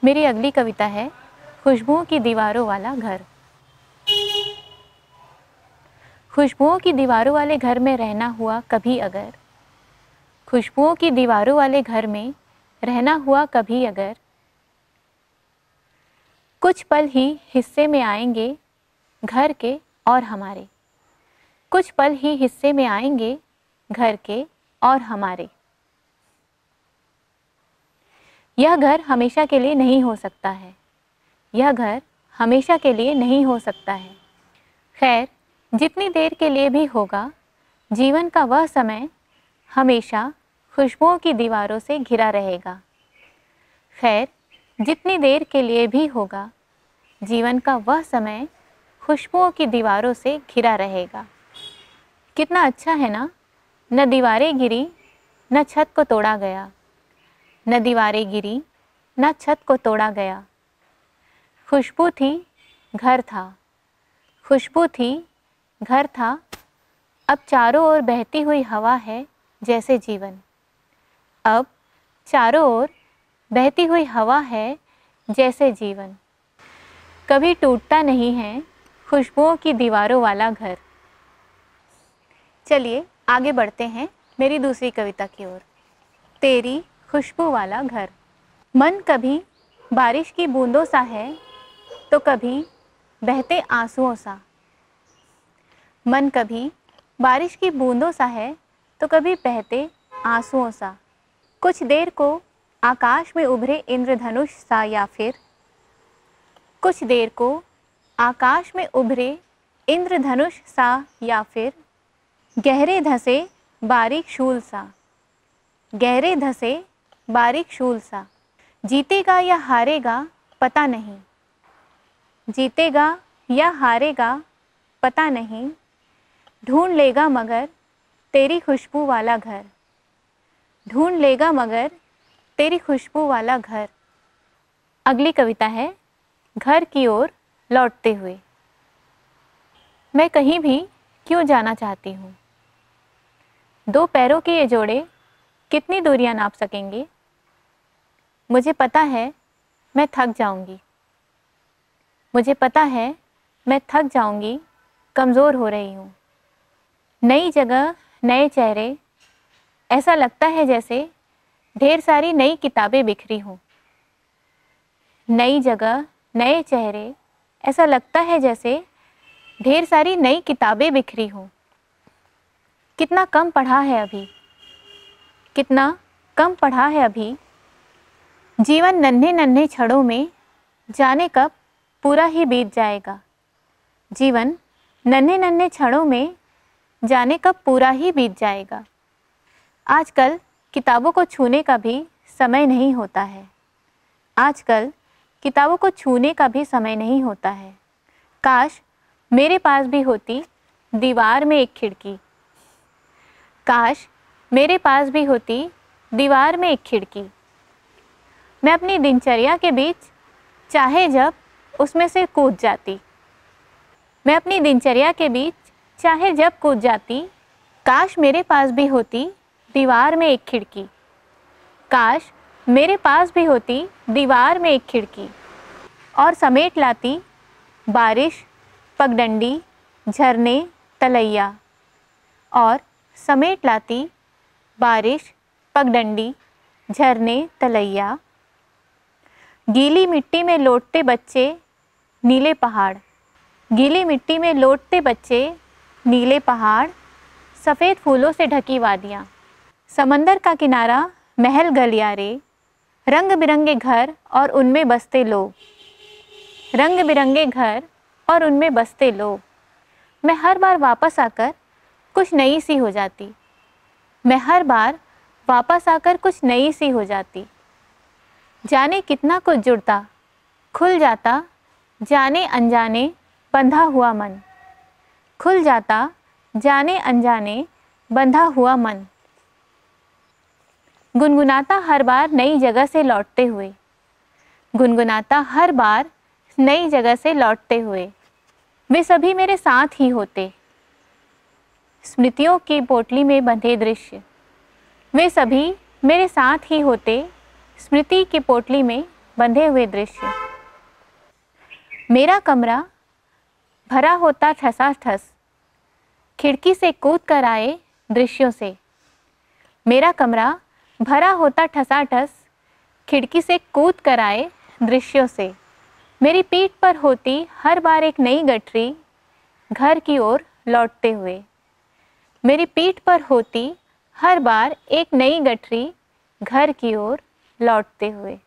मेरी अगली कविता है खुशबुओं की दीवारों वाला घर। खुशबुओं की दीवारों वाले घर में रहना हुआ कभी अगर, खुशबुओं की दीवारों वाले घर में रहना हुआ कभी अगर, कुछ पल ही हिस्से में आएंगे घर के और हमारे, कुछ पल ही हिस्से में आएंगे घर के और हमारे। यह घर हमेशा के लिए नहीं हो सकता है, यह घर हमेशा के लिए नहीं हो सकता है। खैर, जितनी देर के लिए भी होगा, जीवन का वह समय हमेशा खुशबुओं की दीवारों से घिरा रहेगा। खैर, जितनी देर के लिए भी होगा, जीवन का वह समय खुशबुओं की दीवारों से घिरा रहेगा। कितना अच्छा है ना, न दीवारें गिरी न छत को तोड़ा गया, न दीवारें गिरी न छत को तोड़ा गया। खुशबू थी घर था, खुशबू थी घर था। अब चारों ओर बहती हुई हवा है जैसे जीवन, अब चारों ओर बहती हुई हवा है जैसे जीवन। कभी टूटता नहीं है खुशबुओं की दीवारों वाला घर। चलिए आगे बढ़ते हैं मेरी दूसरी कविता की ओर। तेरी खुशबू वाला घर। मन कभी बारिश की बूंदों सा है तो कभी बहते आंसुओं सा, मन कभी बारिश की बूंदों सा है तो कभी बहते आंसुओं सा। कुछ देर को आकाश में उभरे इंद्रधनुष सा, या फिर कुछ देर को आकाश में उभरे इंद्रधनुष सा, या फिर गहरे धसे बारीक शूल सा, गहरे धसे बारीक शूल सा। जीतेगा या हारेगा पता नहीं, जीतेगा या हारेगा पता नहीं, ढूंढ लेगा मगर तेरी खुशबू वाला घर, ढूंढ लेगा मगर तेरी खुशबू वाला घर। अगली कविता है घर की ओर लौटते हुए। मैं कहीं भी क्यों जाना चाहती हूँ, दो पैरों के ये जोड़े कितनी दूरियां नाप सकेंगे। मुझे पता है मैं थक जाऊंगी, मुझे पता है मैं थक जाऊंगी, कमज़ोर हो रही हूँ। नई जगह नए चेहरे, ऐसा लगता है जैसे ढेर सारी नई किताबें बिखरी हों। नई जगह नए चेहरे, ऐसा लगता है जैसे ढेर सारी नई किताबें बिखरी हों। कितना कम पढ़ा है अभी, कितना कम पढ़ा है अभी। जीवन नन्हे नन्हे क्षणों में जाने कब पूरा ही बीत जाएगा, जीवन नन्हे नन्हे क्षणों में जाने कब पूरा ही बीत जाएगा। आजकल किताबों को छूने का भी समय नहीं होता है, आजकल किताबों को छूने का भी समय नहीं होता है। काश मेरे पास भी होती दीवार में एक खिड़की, काश मेरे पास भी होती दीवार में एक खिड़की। मैं अपनी दिनचर्या के बीच चाहे जब उसमें से कूद जाती, मैं अपनी दिनचर्या के बीच चाहे जब कूद जाती। काश मेरे पास भी होती दीवार में एक खिड़की, काश मेरे पास भी होती दीवार में एक खिड़की, और समेट लाती बारिश पगडंडी झरने तलैया, और समेट लाती बारिश पगडंडी झरने तलैया। गीली मिट्टी में लौटते बच्चे नीले पहाड़, गीली मिट्टी में लौटते बच्चे नीले पहाड़, सफ़ेद फूलों से ढकी वादियाँ, समंदर का किनारा महल गलियारे, रंग बिरंगे घर और उनमें बसते लोग, रंग बिरंगे घर और उनमें बसते लोग। मैं हर बार वापस आकर कुछ नई सी हो जाती, मैं हर बार वापस आकर कुछ नई सी हो जाती। जाने कितना कुछ जुड़ता खुल जाता, जाने अनजाने बंधा हुआ मन, खुल जाता जाने अनजाने बंधा हुआ मन। गुनगुनाता हर बार नई जगह से लौटते हुए, गुनगुनाता हर बार नई जगह से लौटते हुए। वे सभी मेरे साथ ही होते, स्मृतियों की पोटली में बंधे दृश्य, वे सभी मेरे साथ ही होते, स्मृति की पोटली में बंधे हुए दृश्य। मेरा कमरा भरा होता ठसाठस, खिड़की से कूद कर आए दृश्यों से। मेरा कमरा भरा होता ठसाठस, खिड़की से कूद कर आए दृश्यों से। मेरी पीठ पर होती हर बार एक नई गठरी घर की ओर लौटते हुए। मेरी पीठ पर होती हर बार एक नई गठरी घर की ओर लौटते हुए।